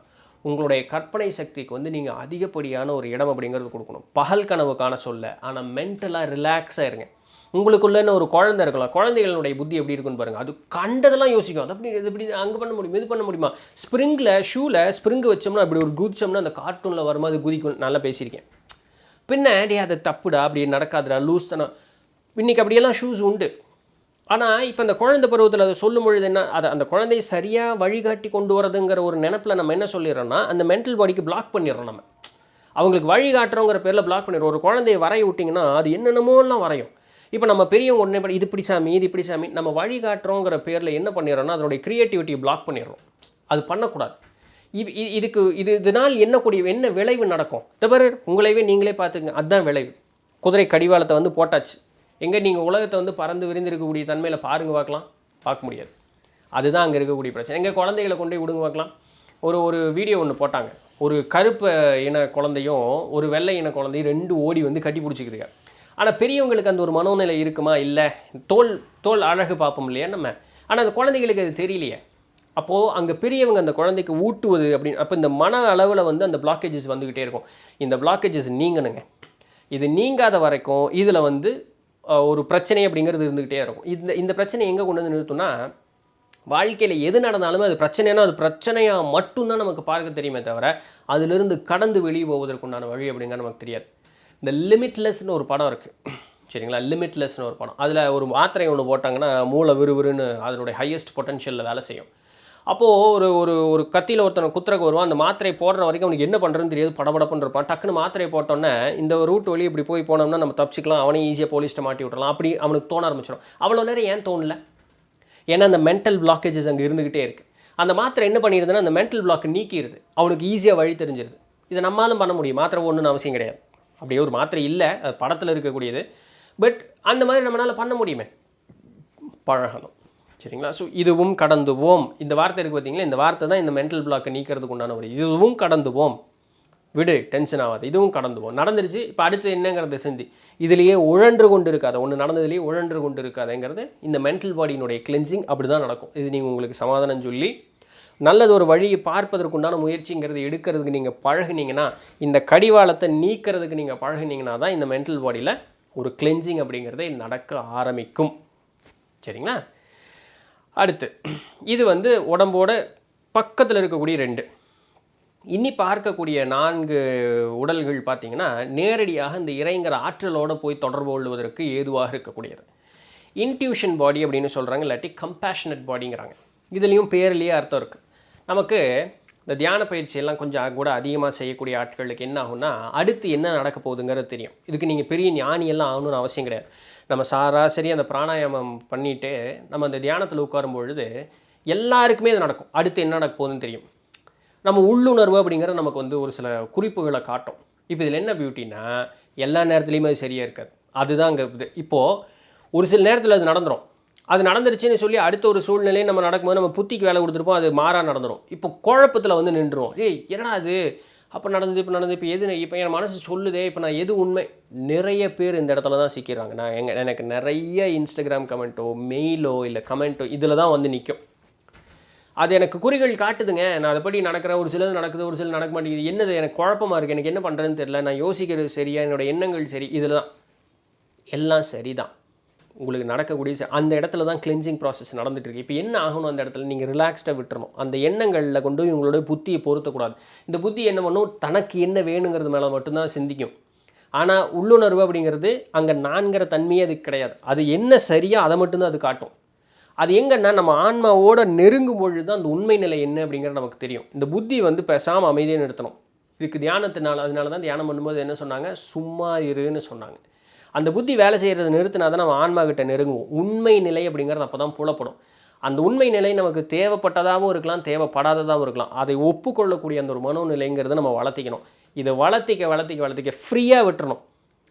உங்களுடைய கற்பனை சக்திக்கு வந்து நீங்கள் அதிகப்படியான ஒரு இடம் அப்படிங்கிறது கொடுக்கணும். பகல் கனவு காண சொல்ல, ஆனால் மென்டலாக ரிலாக்ஸாக இருங்க. உங்களுக்குள்ளே ஒரு குழந்தை இருக்கலாம், குழந்தைகளுடைய புத்தி எப்படி இருக்குன்னு பாருங்கள். அது கண்டதெல்லாம் யோசிக்கும். அது அப்படி இது இப்படி அங்கே பண்ண முடியும், இது பண்ண முடியுமா, ஸ்ப்ரிங்கில் ஷூவில் ஸ்ப்ரிங்கு வச்சோம்னா அப்படி ஒரு குதிச்சோம்னா அந்த கார்ட்டூனில் வரும்போது குதிக்கும். நல்லா பேசியிருக்கேன். பின்னாடி அது தப்புடா, அப்படி நடக்காதுடா, லூஸ் தானே. இன்றைக்கி அப்படியெல்லாம் ஷூஸ் உண்டு. ஆனால் இப்போ அந்த குழந்தை பருவத்தில் அதை சொல்லும் பொழுது என்ன, அதை அந்த குழந்தையை சரியாக வழிகாட்டி கொண்டு வரதுங்கிற ஒரு நினப்பில் நம்ம என்ன சொல்லிடுறோன்னா அந்த மென்டல் பாடிக்கு பிளாக் பண்ணிடுறோம். நம்ம அவங்களுக்கு வழிகாட்டுறோங்கிற பேரில் பிளாக் பண்ணிடுறோம். ஒரு குழந்தையை வரைய விட்டிங்கன்னா அது என்னென்னமோலாம் வரையும். இப்போ நம்ம பெரியவங்க உடனே இது இப்படி சாமி, இது இப்படி சாமி, நம்ம வழிகாட்டுறோங்கிற பேரில் என்ன பண்ணிடுறோன்னா அதனுடைய க்ரியேட்டிவிட்டியை பிளாக் பண்ணிடுறோம். அது பண்ணக்கூடாது. இதனால் என்ன விளைவு நடக்கும்? தவிர உங்களைவே நீங்களே பார்த்துங்க. அதுதான் விளைவு. குதிரை கடிவாளத்தை வந்து போட்டாச்சு. எங்கே நீங்கள் உலகத்தை வந்து பறந்து விரிந்திருக்கக்கூடிய தன்மையில் பாருங்க பார்க்கலாம், பார்க்க முடியாது. அதுதான் அங்கே இருக்கக்கூடிய பிரச்சனை. எங்கள் குழந்தைகளை கொண்டு போய் விடுங்க பார்க்கலாம். ஒரு வீடியோ ஒன்று போட்டாங்க. ஒரு கருப்பு இன குழந்தையும் ஒரு வெள்ளை இன குழந்தையும் ரெண்டு ஓடி வந்து கட்டி பிடிச்சிக்குதுங்க. ஆனால் பெரியவங்களுக்கு அந்த ஒரு மனோநிலை இருக்குமா? இல்லை. தோல் அழகு பார்ப்போம் இல்லையா நம்ம. ஆனால் அந்த குழந்தைகளுக்கு அது தெரியலையே. அப்போது அங்கே பெரியவங்க அந்த குழந்தைக்கு ஊட்டுவது அப்படின்னு, அப்போ இந்த மன அளவில் வந்து அந்த பிளாக்கேஜஸ் வந்துக்கிட்டே இருக்கும். இந்த பிளாக்கேஜஸ் நீங்கணுங்க. இது நீங்காத வரைக்கும் இதில் வந்து ஒரு பிரச்சனை அப்படிங்கிறது இருந்துக்கிட்டே இருக்கும். இந்த பிரச்சனை எங்கே கொண்டு வந்து நிறுத்தும்னா, வாழ்க்கையில் எது நடந்தாலுமே அது பிரச்சனைனா அது பிரச்சனையாக மட்டும்தான் நமக்கு பார்க்க தெரியுமே தவிர அதிலிருந்து கடந்து வெளியே போவதற்குண்டான வழி அப்படிங்கிற நமக்கு தெரியாது. இந்த லிமிட்லெஸ்னு ஒரு படம் இருக்குது, சரிங்களா? லிமிட்லெஸ்னு ஒரு படம். அதில் ஒரு மாத்திரை ஒன்று போட்டாங்கன்னா மூளை விறுவிறுன்னு அதனுடைய ஹையஸ்ட் பொட்டன்ஷியலில் வேலை செய்யும். அப்போது ஒரு கத்தியில் ஒருத்தனை குத்துறக்கு வருவான். அந்த மாத்திரை போடுற வரைக்கும் அவனுக்கு என்ன பண்ணுறதுன்னு தெரியாது, படபடப்புன்னு இருப்பான். டக்குன்னு மாத்திரை போட்டோன்னே இந்த ரூட் வழி இப்படி போனோம்னா நம்ம தப்பிச்சிக்கலாம், அவனையும் ஈஸியாக போலீஸ்ட்டை மாட்டி விட்றலாம், அப்படி அவனுக்கு தோண ஆரம்பிச்சிடும். அவ்வளோ நேரம் ஏன் தோணலை? ஏன்னா அந்த மென்டல் பிளாக்கேஜஸ் அங்கே இருந்துக்கிட்டே இருக்குது. அந்த மாத்திரை என்ன பண்ணிடுதுன்னா அந்த மென்டல் பிளாக் நீக்கிடுது, அவனுக்கு ஈஸியாக வழி தெரிஞ்சிருது. இதை நம்மளாலும் பண்ண முடியும். மாத்திரை ஒன்றுன்னு அவசியம் கிடையாது. அப்படியே ஒரு மாத்திரை இல்லை, அது படத்தில் இருக்கக்கூடியது. பட் அந்த மாதிரி நம்மளால் பண்ண முடியுமே, பழகணும், சரிங்களா? ஸோ இதுவும் கடந்துவோம், இந்த வார்த்தை இருக்குது பார்த்தீங்களா, இந்த வார்த்தை தான் இந்த மென்டல் பிளாக்கை நீக்கிறதுக்கு உண்டான ஒரு இதுவும் கடந்துவோம். விடு, டென்ஷன் ஆகாது, இதுவும் கடந்துவோம். நடந்துருச்சு, இப்போ அடுத்து என்னங்கிறத சிந்தி. இதுலேயே உழன்று கொண்டு இருக்காது, ஒன்று நடந்ததுலேயே உழன்று கொண்டு இருக்காதுங்கிறது இந்த மென்டல் பாடியினுடைய கிளென்சிங் அப்படி தான் நடக்கும். இது நீங்கள் உங்களுக்கு சமாதானம் சொல்லி நல்லது ஒரு வழியை பார்ப்பதற்குண்டான முயற்சிங்கிறது எடுக்கிறதுக்கு நீங்கள் பழகுனீங்கன்னா, இந்த கடிவாளத்தை நீக்கிறதுக்கு நீங்கள் பழகுனீங்கன்னா தான் இந்த மென்டல் பாடியில் ஒரு கிளென்சிங் அப்படிங்கிறதே நடக்க ஆரம்பிக்கும், சரிங்களா? அடுத்து இது வந்து உடம்போட பக்கத்தில் இருக்கக்கூடிய 2. இனி பார்க்கக்கூடிய 4 உடல்கள் பார்த்திங்கன்னா நேரடியாக இந்த இறைங்கிற ஆற்றலோடு போய் தொடர்பு கொள்வதற்கு ஏதுவாக இருக்கக்கூடியது. இன்ட்யூஷன் பாடி அப்படின்னு சொல்கிறாங்க, இல்லாட்டி கம்பேஷனட் பாடிங்கிறாங்க. இதுலேயும் பேர்லேயே அர்த்தம் இருக்குது. நமக்கு இந்த தியான பயிற்சியெல்லாம் கொஞ்சம் கூட அதிகமாக செய்யக்கூடிய ஆட்களுக்கு என்ன ஆகும்னா அடுத்து என்ன நடக்க போகுதுங்கிறது தெரியும். இதுக்கு நீங்கள் பெரிய ஞானியெல்லாம் ஆகணும்னு அவசியம் கிடையாது. நம்ம சராசரி அந்த பிராணாயாமம் பண்ணிவிட்டு நம்ம அந்த தியானத்தில் உட்காரும் பொழுது எல்லாருக்குமே இது நடக்கும். அடுத்து என்ன நடக்க போகுதுன்னு தெரியும். நம்ம உள்ளுணர்வு அப்படிங்கிறது நமக்கு வந்து ஒரு சில குறிப்புகளை காட்டும். இப்போ இதில் என்ன பியூட்டின்னா, எல்லா நேரத்துலையுமே அது சரியாக இருக்காது. அதுதான் அங்கே இது. இப்போது ஒரு சில நேரத்தில் அது நடந்துடும். அது நடந்துருச்சுன்னு சொல்லி அடுத்த ஒரு சூழ்நிலையை நம்ம நடக்கும்போது நம்ம புத்திக்கு வேலை கொடுத்துருப்போம், அது மாறாக நடந்துடும். இப்போ குழப்பத்தில் வந்து நின்றுடும். என்னடா அது அப்போ நடந்தது, இப்போ நடந்தது, இப்போ எது, இப்போ என் மனசு சொல்லுதே, இப்போ நான் எது உண்மை? நிறைய பேர் இந்த இடத்துல தான் சிக்கிறாங்க. எனக்கு நிறைய இன்ஸ்டாகிராம் கமெண்ட்டோ மெயிலோ இல்லை கமெண்ட்டோ இதில் தான் வந்து நிற்கும். அது எனக்கு குறிகள் காட்டுதுங்க, நான் அதைப்படி நடக்கிறேன், ஒரு சிலது நடக்குது, ஒரு சிலது நடக்க மாட்டேங்குது, என்னது எனக்கு குழப்பமாக இருக்குது, எனக்கு என்ன பண்ணுறதுன்னு தெரியல, நான் யோசிக்கிறது சரியா, என்னோடய எண்ணங்கள் சரி, இதில் தான் எல்லாம் சரி தான். உங்களுக்கு நடக்கக்கூடிய அந்த இடத்துல தான் கிளென்சிங் ப்ராசஸ் நடந்துகிட்ருக்கு. இப்போ என்ன ஆகணும், அந்த இடத்துல நீங்கள் ரிலாக்ஸ்டாக விட்டுறணும். அந்த எண்ணங்களில் கொண்டு உங்களுடைய புத்தியை பொருத்தக்கூடாது. இந்த புத்தி என்ன பண்ணும், தனக்கு என்ன வேணுங்கிறது மேலே மட்டும்தான் சிந்திக்கும். ஆனால் உள்ளுணர்வு அப்படிங்கிறது அங்கே நான்கிற தன்மையே அதுக்கு கிடையாது. அது என்ன சரியாக அதை மட்டும்தான் அது காட்டும். அது எங்கன்னா நம்ம ஆன்மாவோட நெருங்கும் பொழுது தான் அந்த உண்மை நிலை என்ன அப்படிங்கிறது நமக்கு தெரியும். இந்த புத்தி வந்து பேசாமல் அமைதியாக நிறுத்தணும். இதுக்கு தியானத்தினால, அதனால தான் தியானம் பண்ணும்போது என்ன சொன்னாங்க, சும்மா இருன்னு சொன்னாங்க. அந்த புத்தி வேலை செய்கிறது நிறுத்தினா தான் நம்ம ஆன்மா கிட்ட நெருங்குவோம். உண்மை நிலை அப்படிங்கிறது அப்போ தான் புலப்படும். அந்த உண்மை நிலை நமக்கு தேவைப்பட்டதாகவும் இருக்கலாம், தேவைப்படாததாகவும் இருக்கலாம். அதை ஒப்புக்கொள்ளக்கூடிய அந்த ஒரு மனோநிலைங்கிறத நம்ம வளர்த்திக்கணும். இதை வளர்த்திக்க ஃப்ரீயாக விட்டுறணும்.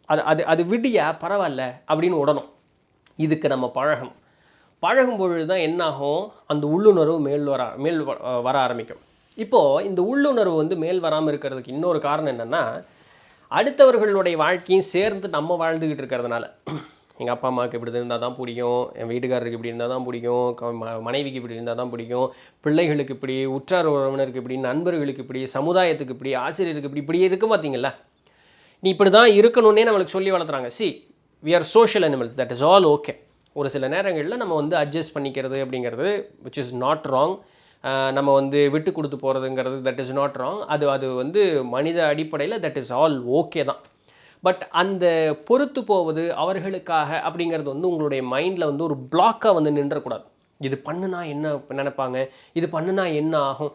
அது அது அது விடியா பரவாயில்ல அப்படின்னு விடணும். இதுக்கு நம்ம பழகும் பொழுது தான் என்னாகும், அந்த உள்ளுணர்வு மேல் வர ஆரம்பிக்கும். இப்போது இந்த உள்ளுணர்வு வந்து மேல் வராமல் இருக்கிறதுக்கு இன்னொரு காரணம் என்னென்னா, அடுத்தவர்களுடைய வாழ்க்கையும் சேர்ந்து நம்ம வாழ்ந்துக்கிட்டு இருக்கிறதுனால. எங்கள் அப்பா அம்மாவுக்கு இப்படி இருந்தால் தான் பிடிக்கும், என் வீட்டுக்காரருக்கு இப்படி இருந்தால் தான் பிடிக்கும், மனைவிக்கு இப்படி இருந்தால் தான் பிடிக்கும், பிள்ளைகளுக்கு இப்படி, உற்றார் உறவினருக்கு இப்படி, நண்பர்களுக்கு இப்படி, சமுதாயத்துக்கு இப்படி, ஆசிரியருக்கு இப்படி இருக்குது பார்த்தீங்களா. நீ இப்படி தான் இருக்கணும்னே நம்மளுக்கு சொல்லி வளர்த்துறாங்க. We are social animals, that is all okay. ஒரு சில நேரங்களில் நம்ம வந்து அட்ஜஸ்ட் பண்ணிக்கிறது அப்படிங்கிறது விச் இஸ் நாட் ராங். நம்ம வந்து விட்டு கொடுத்து போகிறதுங்கிறது தட் இஸ் நாட் ராங். அது வந்து மனித அடிப்படையில் தட் இஸ் ஆல் ஓகே தான். பட் அந்த பொறுத்து போவது அவர்களுக்காக அப்படிங்கிறது வந்து உங்களுடைய மைண்டில் வந்து ஒரு பிளாக்காக வந்து நின்றக்கூடாது. இது பண்ணுனா என்ன நினைப்பாங்க, இது பண்ணுனா என்ன ஆகும்.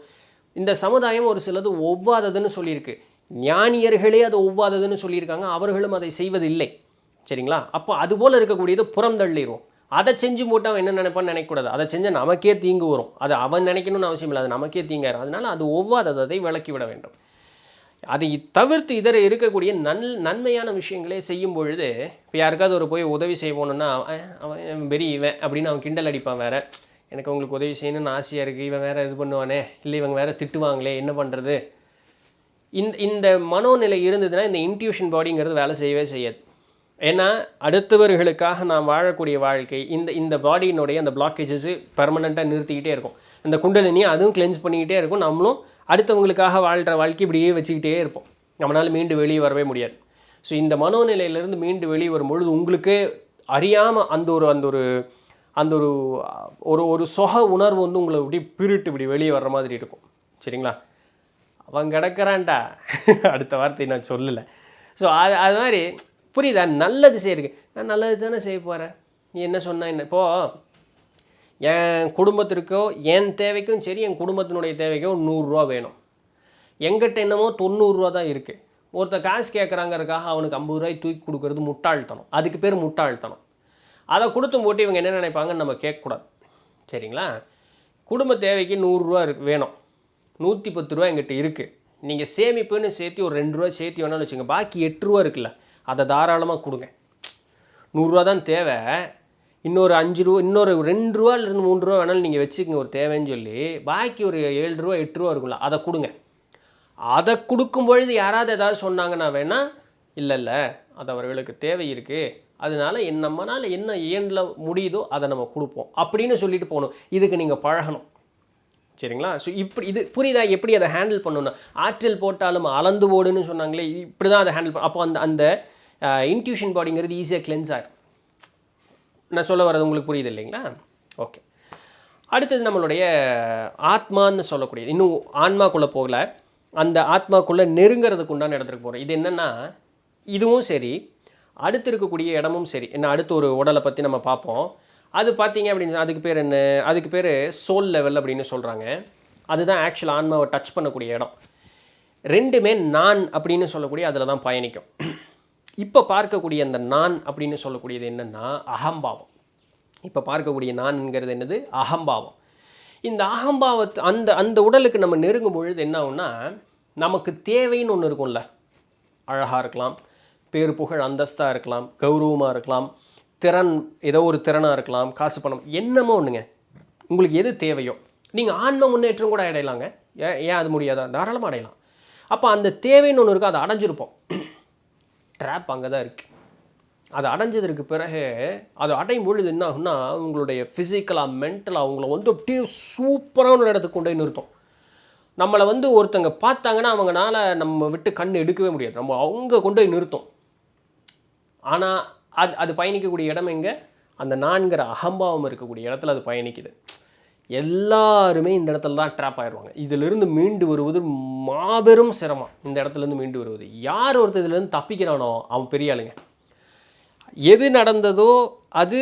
இந்த சமுதாயம் ஒரு சிலது ஒவ்வாததுன்னு சொல்லியிருக்கு, ஞானியர்களே அது ஒவ்வாததுன்னு சொல்லியிருக்காங்க, அவர்களும் அதை செய்வதில்லை. சரிங்களா. அப்போ அதுபோல் இருக்கக்கூடியது புறம் தள்ளிடுவோம். அதை செஞ்சு போட்டு அவன் என்ன நினைப்பான்னு நினைக்கக்கூடாது. அதை செஞ்சால் நமக்கே தீங்கு வரும். அது அவன் நினைக்கணும்னு அவசியம் இல்லை, அது நமக்கே தீங்காரு. அதனால் அது ஒவ்வாதது, அதை விளக்கி விட வேண்டும். அதை தவிர்த்து இதர இருக்கக்கூடிய நன்மையான விஷயங்களே செய்யும் பொழுது, இப்போ யாருக்காவது ஒரு போய் உதவி செய்வோன்னா அவன் பெரிய இவன் அப்படின்னு அவன் கிண்டல் அடிப்பான். வேறு எனக்கு உங்களுக்கு உதவி செய்யணும்னு ஆசையாக இருக்குது, இவன் வேறு இது பண்ணுவானே, இல்லை இவங்க வேறு திட்டுவாங்களே, என்ன பண்ணுறது. இந்த மனோநிலை இருந்ததுன்னா இந்த இன்ட்யூஷன் பாடிங்கிறது வேலை செய்யவே செய்யாது. ஏன்னா அடுத்தவர்களுக்காக நாம் வாழக்கூடிய வாழ்க்கை இந்த பாடியினுடைய அந்த பிளாக்கேஜஸ் பெர்மனெண்ட்டாக நிறுத்திக்கிட்டே இருக்கும். இந்த குண்டலினியை அதுவும் கிளென்ஸ் பண்ணிக்கிட்டே இருக்கும். நம்மளும் அடுத்தவங்களுக்காக வாழ்கிற வாழ்க்கை இப்படியே வச்சுக்கிட்டே இருப்போம். நம்மளால் மீண்டு வெளியே வரவே முடியாது. ஸோ இந்த மனோநிலையிலேருந்து மீண்டு வெளியே வரும்பொழுது உங்களுக்கு அறியாமல் அந்த ஒரு சொக உணர்வு வந்து உங்களை இப்படி பிரிட்டு இப்படி வெளியே வர்ற மாதிரி இருக்கும். சரிங்களா. அவன் கிடக்கிறான்டா, அடுத்த வார்த்தை நான் சொல்லலை. ஸோ அது மாதிரி புரியுதா. நல்லது செய்யிருக்கு, நான் நல்லது தானே செய்ய போகிறேன், நீ என்ன சொன்னால் என்ன. இப்போது என் குடும்பத்திற்கோ என் தேவைக்கும் சரி, என் குடும்பத்தினுடைய தேவைக்கோ 100 ரூபா வேணும். எங்கிட்ட என்னமோ 90 ரூபா தான் இருக்குது. ஒருத்தர் காசு கேட்குறாங்கிறதுக்காக அவனுக்கு 50 ரூபாய் தூக்கி கொடுக்குறது முட்டாள்தனம். அதுக்கு பேர் முட்டாள்தனம். அதை கொடுத்தும் போட்டு இவங்க என்ன நினைப்பாங்கன்னு நம்ம கேட்கக்கூடாது. சரிங்களா. குடும்ப தேவைக்கு 100 ரூபா வேணும், 110 ரூபா எங்கிட்ட இருக்குது. நீங்கள் சேமிப்புன்னு சேர்த்து ஒரு 2 ரூபா சேர்த்து வேணாலும் வச்சுங்க, பாக்கி 8 ரூபா இருக்குல்ல, அதை தாராளமாக கொடுங்க. 100 ரூபா தான் தேவை, இன்னொரு 5 ரூபா, இன்னொரு 2 ரூபாலேருந்து 3 ரூபா வேணாலும் நீங்கள் வச்சுக்கோங்க ஒரு தேவைன்னு சொல்லி, பாக்கி ஒரு 7 ரூபா 8 ரூபா இருக்குல்ல, அதை கொடுங்க. அதை கொடுக்கும் பொழுது யாராவது ஏதாவது சொன்னாங்கன்னா வேணால் இல்லை அது அவர்களுக்கு தேவை இருக்குது, அதனால நம்மளால் என்ன ஏண்டில் முடியுதோ அதை நம்ம கொடுப்போம் அப்படின்னு சொல்லிட்டு போகணும். இதுக்கு நீங்கள் பழகணும். சரிங்களா. ஸோ இது புரியுதா எப்படி அதை ஹேண்டில் பண்ணணும். ஆற்றல் போட்டாலும் அளந்து போடுன்னு சொன்னாங்களே, இப்படி தான் அதை ஹேண்டில் அப்போ அந்த இன்ட்யூஷன் பாடிங்கிறது ஈஸியாக கிளென்ஸ் ஆகிடும். நான் சொல்ல வர்றது உங்களுக்கு புரியுது இல்லைங்களா. ஓகே. அடுத்தது நம்மளுடைய ஆத்மான்னு சொல்லக்கூடியது, இன்னும் ஆன்மாக்குள்ளே போகல, அந்த ஆத்மாக்குள்ளே நெருங்கிறதுக்கு உண்டான இடத்துக்கு போகிறோம். இது என்னென்னா, இதுவும் சரி அடுத்து இருக்கக்கூடிய இடமும் சரி, என்ன அடுத்து ஒரு உடலை பற்றி நம்ம பார்ப்போம். அது பார்த்தீங்க அப்படின்னு அதுக்கு பேர் என்ன, அதுக்கு பேர் சோல் லெவல் அப்படின்னு சொல்கிறாங்க. அதுதான் ஆக்சுவல் ஆன்மாவை டச் பண்ணக்கூடிய இடம். ரெண்டுமே நான் அப்படின்னு சொல்லக்கூடிய அதில் தான் பயணிக்கும். இப்போ பார்க்கக்கூடிய அந்த நான் அப்படின்னு சொல்லக்கூடியது என்னென்னா அகம்பாவம். இப்போ பார்க்கக்கூடிய நான்ங்கிறது என்னது, அகம்பாவம். இந்த அகம்பாவத்து அந்த உடலுக்கு நம்ம நெருங்கும் பொழுது என்ன ஆகும்னா, நமக்கு தேவைன்னு ஒன்று இருக்கும்ல, அழகாக இருக்கலாம், பேரு புகழ் அந்தஸ்தாக இருக்கலாம், கௌரவமாக இருக்கலாம், திறன் ஏதோ ஒரு திறனாக இருக்கலாம், காசு பணம் என்னமோ ஒன்றுங்க, உங்களுக்கு எது தேவையோ. நீங்கள் ஆன்ம முன்னேற்றம் கூட அடையலாங்க, ஏன் அது முடியாதா, தாராளமாக அடையலாம். அப்போ அந்த தேவைன்னு ஒன்று இருக்குது, அதை அடைஞ்சிருப்போம். ட்ராப் அங்கே தான் இருக்குது. அது அடைஞ்சதுக்கு பிறகு அதை அடையும் பொழுது என்ன ஆகுன்னா, உங்களுடைய ஃபிசிக்கலாக மென்டலாக அவங்கள வந்து அப்படியே சூப்பரான ஒரு இடத்துக்கு கொண்டு போய் நிறுத்தும். நம்மளை வந்து ஒருத்தங்க பார்த்தாங்கன்னா அவங்களால நம்ம விட்டு கண் எடுக்கவே முடியாது, நம்ம அவங்க கொண்டு போய் நிறுத்தும். ஆனால் அது பயணிக்கக்கூடிய இடம் எங்கே, அந்த நான்கிற அகம்பாவம் இருக்கக்கூடிய இடத்துல அது பயணிக்குது. எல்லாருமே இந்த இடத்துல தான் ட்ராப் ஆயிடுவாங்க. இதிலிருந்து மீண்டு வருவது மாபெரும் சிரமம். இந்த இடத்துலேருந்து மீண்டு வருவது, யார் ஒருத்தர் இதுலேருந்து தப்பிக்கிறானோ அவன் பெரிய ஆளுங்க. எது நடந்ததோ அது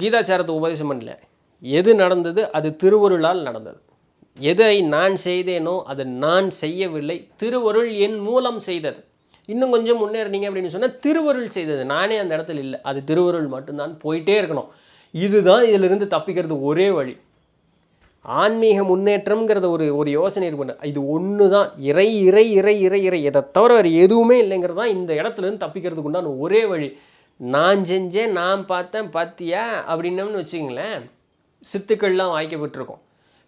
கீதாச்சாரத்தை உபதேசம் பண்ணல, எது நடந்தது அது திருவருளால் நடந்தது. எதை நான் செய்தேனோ அது நான் செய்யவில்லை, திருவருள் என் மூலம் செய்தது. இன்னும் கொஞ்சம் முன்னேறினீங்க அப்படின்னு சொன்னால் திருவருள் செய்தது, நானே அந்த இடத்துல இல்லை, அது திருவருள் மட்டும்தான். போயிட்டே இருக்கணும். இதுதான் இதிலிருந்து தப்பிக்கிறது ஒரே வழி. ஆன்மீக முன்னேற்றம்ங்கிறத ஒரு ஒரு யோசனை இருக்கு. இது ஒன்று தான், இறை இறை இறை இறை இறை, இதை தவிர வேறு எதுவுமே இல்லைங்கிறது தான் இந்த இடத்துலேருந்து தப்பிக்கிறதுக்கு உண்டான ஒரே வழி. நான் செஞ்சேன், நான் பார்த்தேன், பார்த்தியா அப்படின்னம்னு வச்சுங்களேன், சித்துக்கள்லாம் வாய்க்கப்பட்டிருக்கோம்.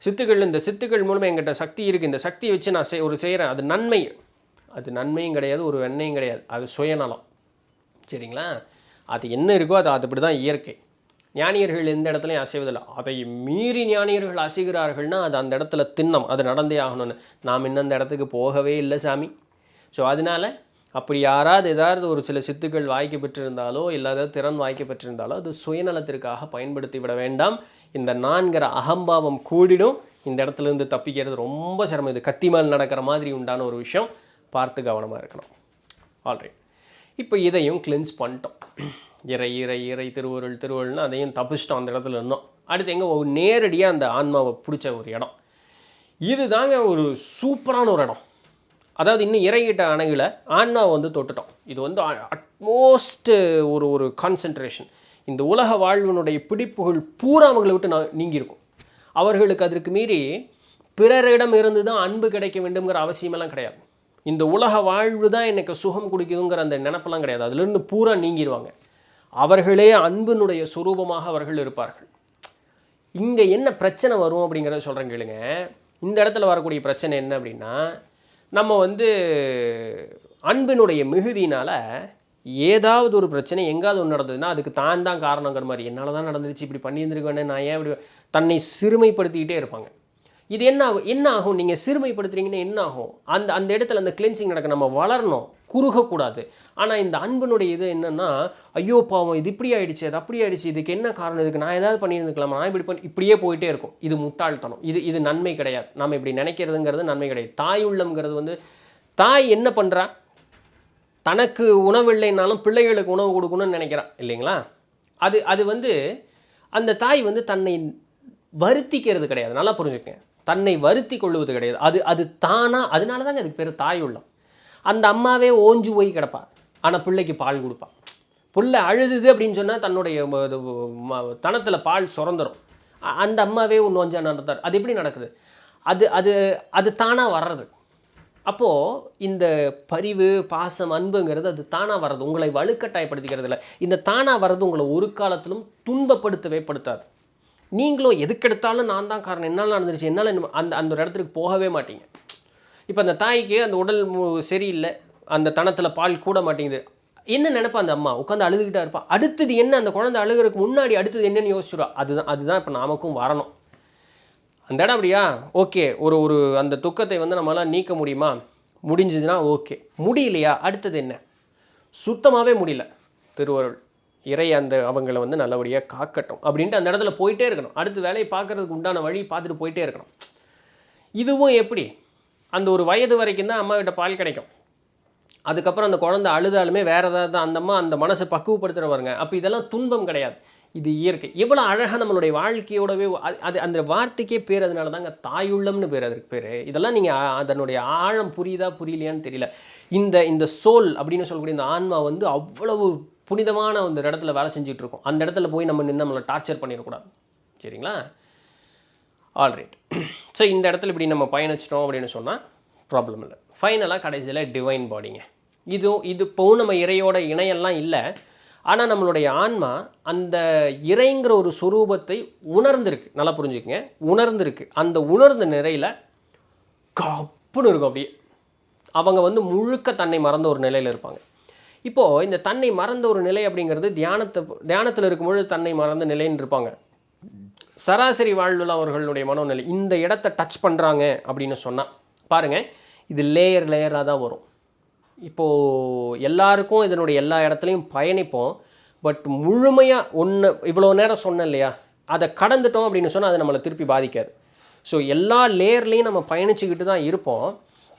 சித்துக்கள், இந்த சித்துக்கள் மூலமாக எங்கிட்ட சக்தி இருக்குது, இந்த சக்தியை வச்சு நான் செய்கிறேன், அது நன்மை. அது நன்மையும் கிடையாது, ஒரு வெண்ணையும் கிடையாது, அது சுயநலம். சரிங்களா? அது என்ன இருக்கோ அது அப்படி தான் இயற்கை. ஞானியர்கள் எந்த இடத்துலையும் அசைவதில்லை. அதை மீறி ஞானியர்கள் அசைகிறார்கள்னா அது அந்த இடத்துல திண்ணம், அது நடந்தே ஆகணும்னு. நாம் இன்னும் அந்த இடத்துக்கு போகவே இல்லை சாமி. ஸோ அதனால் அப்படி யாராவது ஏதாவது ஒரு சில சித்துக்கள் வாய்க்கு பெற்றிருந்தாலோ இல்லாத திறன் வாய்க்கு பெற்றிருந்தாலோ அது சுயநலத்திற்காக பயன்படுத்தி விட வேண்டாம். இந்த நான்கிற அகம்பாவம் கூடிடும். இந்த இடத்துலேருந்து தப்பிக்கிறது ரொம்ப சிரமம். இது கத்தி மேல் நடக்கிற மாதிரி உண்டான ஒரு விஷயம். பார்த்து கவனமாக இருக்கணும். ஆல்ரைட், இப்போ இதையும் கிளென்ஸ் பண்ணிட்டோம். இறை இறை இறை திருவருள் திருவருள்னு அதையும் தப்பிச்சிட்டோம், அந்த இடத்துல இருந்தோம். அடுத்து எங்கே நேரடியாக அந்த ஆன்மாவை பிடிச்ச ஒரு இடம். இது தாங்க ஒரு சூப்பரான ஒரு இடம். அதாவது இன்னும் இறைகிட்ட அணுகில் ஆன்மாவை வந்து தொட்டுட்டோம். இது வந்து அட்மோஸ்ட் ஒரு ஒரு கான்சென்ட்ரேஷன். இந்த உலக வாழ்வினுடைய பிடிப்புகள் பூரா அவங்களை விட்டு நீங்கியிருக்கும். அவர்களுக்கு அதற்கு மீறி பிறரிடம் இருந்து தான் அன்பு கிடைக்க வேண்டுங்கிற அவசியமெல்லாம் கிடையாது. இந்த உலக வாழ்வு தான் எனக்கு சுகம் கொடுக்குதுங்கிற அந்த நினப்பெல்லாம் கிடையாது. அதிலிருந்து பூரா நீங்கிடுவாங்க. அவர்களே அன்பினுடைய சுரூபமாக அவர்கள் இருப்பார்கள். இங்கே என்ன பிரச்சனை வரும் அப்படிங்கிறத சொல்கிறேன் கேளுங்க. இந்த இடத்துல வரக்கூடிய பிரச்சனை என்ன அப்படின்னா, நம்ம வந்து அன்பினுடைய மிகுதினால் ஏதாவது ஒரு பிரச்சனை எங்காவது ஒன்று நடந்ததுன்னா அதுக்கு தான் தான் காரணங்கிற மாதிரி, என்னால் தான் நடந்துருச்சு, இப்படி பண்ணியிருந்துருக்கேன், நான் ஏன் இப்படி, தன்னை சிறுமைப்படுத்திக்கிட்டே இருப்பாங்க. இது என்ன ஆகும் நீங்கள் சிறுமைப்படுத்துறீங்கன்னா என்ன ஆகும்? அந்த அந்த இடத்துல அந்த கிளென்சிங் நடக்க நம்ம வளரணும், குறுகக்கூடாது. ஆனால் இந்த அன்பினுடைய இது என்னென்னா, ஐயோ பாவம் இது இப்படி ஆகிடுச்சு, அது அப்படி ஆகிடுச்சு, இதுக்கு என்ன காரணம், இதுக்கு நான் ஏதாவது பண்ணியிருந்துக்கலாமா, நான் இப்படியே போயிட்டே இருக்கும். இது முட்டாள்தனம், இது நன்மை கிடையாது. நம்ம இப்படி நினைக்கிறதுங்கிறது நன்மை கிடையாது. தாய் உள்ளம்ங்கிறது வந்து, தாய் என்ன பண்ணுறா, தனக்கு உணவு இல்லைன்னாலும் பிள்ளைகளுக்கு உணவு கொடுக்கணும்னு நினைக்கிறான் இல்லைங்களா? அது வந்து அந்த தாய் வந்து தன்னை வருத்திக்கிறது கிடையாது. நல்லா புரிஞ்சுக்கங்க, தன்னை வருத்தி கொள்வது கிடையாது. அது தானாக, அதனால தாங்க அதுக்கு பேர் தாய் உள்ளம். அந்த அம்மாவே ஓஞ்சு போய் கிடப்பா, ஆனால் பிள்ளைக்கு பால் கொடுப்பா. பிள்ளை அழுதுது அப்படின்னு சொன்னால் தன்னுடைய தனத்தில் பால் சுரந்துடும். அந்த அம்மாவே ஒன்று ஒஞ்சா நடந்தார். அது எப்படி நடக்குது? அது அது அது தானாக வர்றது. அப்போது இந்த பரிவு பாசம் அன்புங்கிறது அது தானாக வர்றது, உங்களை வலுக்கட்டாயப்படுத்திக்கிறது இல்லை. இந்த தானாக வர்றது உங்களை ஒரு காலத்திலும் துன்பப்படுத்தவே படுத்தாது. நீங்களும் எதுக்கெடுத்தாலும் நான் தான் காரணம், என்னால் நடந்துருச்சு, என்னால் அந்த அந்த ஒரு இடத்துக்கு போகவே மாட்டீங்க. இப்போ அந்த தாய்க்கு அந்த உடல் சரியில்லை, அந்த தனத்தில் பால் கூட மாட்டேங்குது, என்ன நினைப்பா அந்த அம்மா? உட்காந்து அழுதுகிட்டா இருப்பா. அடுத்தது என்ன, அந்த குழந்தை அழுகிறதுக்கு முன்னாடி அடுத்தது என்னன்னு யோசிச்சுடுவா. அதுதான் இப்போ நமக்கும் வரணும். அந்த இடம் அப்படியா, ஓகே, ஒரு அந்த துக்கத்தை வந்து நம்மளால் நீக்க முடியுமா? முடிஞ்சதுன்னா ஓகே. முடியலையா, அடுத்தது என்ன? சுத்தமாகவே முடியல, திருவருள் இறை அந்த அவங்களை வந்து நல்லபடியாக காக்கட்டும் அப்படின்ட்டு அந்த இடத்துல போயிட்டே இருக்கணும். அடுத்த வேலையை பார்க்குறதுக்கு உண்டான வழி பார்த்துட்டு போயிட்டே இருக்கணும். இதுவும் எப்படி, அந்த ஒரு வயது வரைக்கும் தான் அம்மா கிட்ட பால் கிடைக்கும். அதுக்கப்புறம் அந்த குழந்தை அழுதாலுமே வேறு ஏதாவது தான் அந்த அம்மா அந்த மனசை பக்குவப்படுத்துகிற வருங்க. அப்போ இதெல்லாம் துன்பம் கிடையாது, இது இயற்கை. எவ்வளோ அழகாக நம்மளுடைய வாழ்க்கையோடவே அது அந்த வார்த்தைக்கே பேர், அதனால தாங்க தாயுள்ளம்னு பேர், அதற்கு பேர். இதெல்லாம் நீங்கள் அதனுடைய ஆழம் புரியுதா புரியலையான்னு தெரியல. இந்த சோல் அப்படின்னு சொல்லக்கூடிய இந்த ஆன்மா வந்து அவ்வளவு புனிதமான அந்த இடத்துல வேலை செஞ்சுட்ருக்கோம். அந்த இடத்துல போய் நம்ம நின்று நம்மளை டார்ச்சர் பண்ணிடக்கூடாது. சரிங்களா? ஆல்ரைட். ஸோ இந்த இடத்துல இப்படி நம்ம பயணிச்சிட்டோம் அப்படின்னு சொன்னால் ப்ராப்ளம் இல்லை. ஃபைனலாக கடைசியில் டிவைன் பாடிங்க. இது இப்போ நம்ம இறையோட இணையெல்லாம் இல்லை. ஆனால் நம்மளுடைய ஆன்மா அந்த இறைங்கிற ஒரு சுரூபத்தை உணர்ந்திருக்கு. நல்லா புரிஞ்சுக்குங்க, உணர்ந்திருக்கு. அந்த உணர்ந்த நிறையில் கப்புன்னு இருக்கும். அப்படியே அவங்க வந்து முழுக்க தன்னை மறந்த ஒரு நிலையில் இருப்பாங்க. இப்போது இந்த தன்னை மறந்த ஒரு நிலை அப்படிங்கிறது தியானத்தில் இருக்கும்பொழுது தன்னை மறந்த நிலைன்னு இருப்பாங்க. சராசரி வாழ்வில் அவர்களுடைய மனோநிலை இந்த இடத்த டச் பண்ணுறாங்க அப்படின்னு சொன்னால் பாருங்கள், இது லேயராக தான் வரும். இப்போது எல்லாருக்கும் இதனுடைய எல்லா இடத்துலையும் பயணிப்போம். பட் முழுமையாக ஒன்று இவ்வளோ நேரம் சொன்னேன் இல்லையா, அதை கடந்துட்டோம் அப்படின்னு சொன்னால் அது நம்மளை திருப்பி பாதிக்காது. ஸோ எல்லா லேயர்லேயும் நம்ம பயணிச்சுக்கிட்டு தான் இருப்போம்.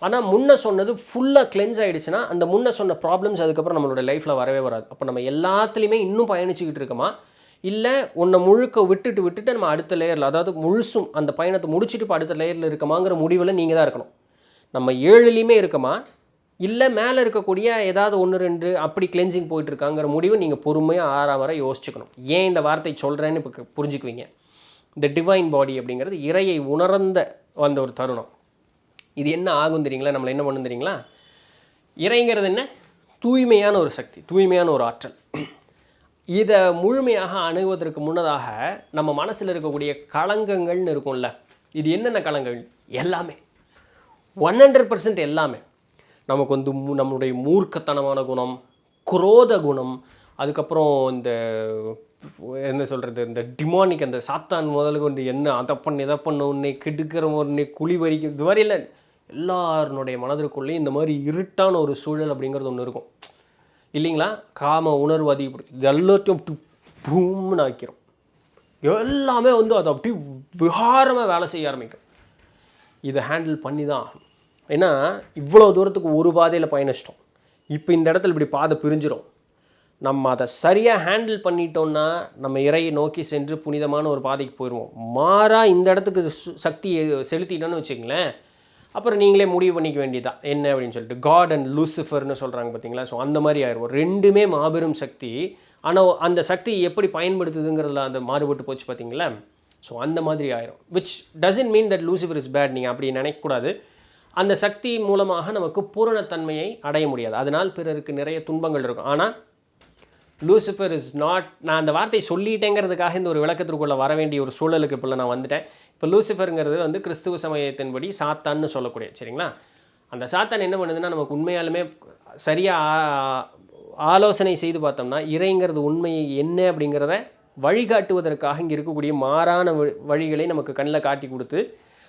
ஆனால் முன்ன சொன்னது ஃபுல்லாக கிளென்ஸ் ஆகிடுச்சுன்னா அந்த முன்ன சொன்ன ப்ராப்ளம்ஸ் அதுக்கப்புறம் நம்மளோட லைஃப்பில் வரவே வராது. அப்போ நம்ம எல்லாத்துலேயுமே இன்னும் பயணிச்சுக்கிட்டு இருக்கோமா, இல்லை ஒன்றை முழுக்க விட்டுட்டு நம்ம அடுத்த லேயரில், அதாவது முழுசும் அந்த பயணத்தை முடிச்சுட்டு இப்போ அடுத்த லேயரில் இருக்கமாங்கிற முடிவில் நீங்கள் தான் இருக்கணும். நம்ம 7லேயுமே இருக்கமா, இல்லை மேலே இருக்கக்கூடிய ஏதாவது 1-2 அப்படி கிளென்சிங் போயிட்டுருக்காங்கிற முடிவு நீங்கள் பொறுமையாக 6 வரை யோசிச்சுக்கணும். ஏன் இந்த வார்த்தை சொல்கிறேன்னு இப்போ புரிஞ்சுக்குவீங்க. இந்த டிவைன் பாடி அப்படிங்கிறது இறையை உணர்ந்த வந்த ஒரு தருணம். இது என்ன ஆகும் தெரியுங்களா, நம்மளை என்ன பண்ணும் தெரியுங்களா? இறைங்கிறது என்ன? தூய்மையான ஒரு சக்தி, தூய்மையான ஒரு ஆற்றல். இதை முழுமையாக அணுகுவதற்கு முன்னதாக நம்ம மனசில் இருக்கக்கூடிய களங்கங்கள்னு இருக்கும்ல, இது என்னென்ன களங்கள்? எல்லாமே 100% எல்லாமே. நமக்கு வந்து நம்மளுடைய மூர்க்கத்தனமான குணம், குரோத குணம், அதுக்கப்புறம் இந்த என்ன சொல்கிறது, இந்த டிமானிக், அந்த சாத்தான் முதல்ல கொண்டு என்ன அதை பண்ணு இதை பண்ண ஒன்று கெடுக்கிற ஒன்று குழி பறிக்க, இது மாதிரி இல்லை. எல்லாருடைய மனதிற்குள்ளேயும் இந்த மாதிரி இருட்டான ஒரு சூழல் அப்படிங்கிறது ஒன்று இருக்கும் இல்லைங்களா? காம உணர்வு அதிகப்படும், இது எல்லாத்தையும் அப்படி பூம்னு ஆக்கிறோம். எல்லாமே வந்து அது அப்படி விகாரமாக வேலை செய்ய ஆரம்பிக்கும். இதை ஹேண்டில் பண்ணி தான் ஆகணும். ஏன்னா இவ்வளோ தூரத்துக்கு ஒரு பாதையில் பயணிச்சிட்டோம், இப்போ இந்த இடத்துல இப்படி பாதை பிரிஞ்சிடும். நம்ம அதை சரியாக ஹேண்டில் பண்ணிட்டோம்னா நம்ம இறையை நோக்கி சென்று புனிதமான ஒரு பாதைக்கு போயிடுவோம். மாறாக இந்த இடத்துக்கு சக்தியை செலுத்திட்டோன்னு வச்சுக்கங்களேன், அப்புறம் நீங்களே முடிவு பண்ணிக்க வேண்டியதான் என்ன அப்படின்னு சொல்லிட்டு. காட் அண்ட் லூசிஃபர்னு சொல்கிறாங்க பார்த்தீங்களா? ஸோ அந்த மாதிரி ஆயிடுவோம். ரெண்டுமே மாபெரும் சக்தி, ஆனால் அந்த சக்தி எப்படி பயன்படுத்துதுங்கிறதுல அந்த மாறுபட்டு போச்சு பார்த்தீங்களா? ஸோ அந்த மாதிரி ஆயிரும். Which doesn't mean that Lucifer is bad. நீங்கள் அப்படி நினைக்கக்கூடாது. அந்த சக்தி மூலமாக நமக்கு பூரணத்தன்மையை அடைய முடியாது, அதனால் பிறருக்கு நிறைய துன்பங்கள் இருக்கும். ஆனால் லூசிஃபர் இஸ் நாட், நான் அந்த வார்த்தையை சொல்லிட்டேங்கிறதுக்காக இந்த ஒரு விளக்கத்திற்குள்ளே வர வேண்டிய ஒரு சூழலுக்கு இப்போ நான் வந்துட்டேன். இப்போ லூசிஃபருங்கிறது வந்து கிறிஸ்துவ சமயத்தின்படி சாத்தான்னு சொல்லக்கூடிய, சரிங்களா? அந்த சாத்தான் என்ன பண்ணுதுன்னா, நமக்கு உண்மையாலுமே சரியாக ஆலோசனை செய்து பார்த்தோம்னா இறைங்கிறது உண்மை என்ன அப்படிங்கிறத வழிகாட்டுவதற்காக இங்கே இருக்கக்கூடிய மாறான வழிகளை நமக்கு கண்ணில் காட்டி கொடுத்து,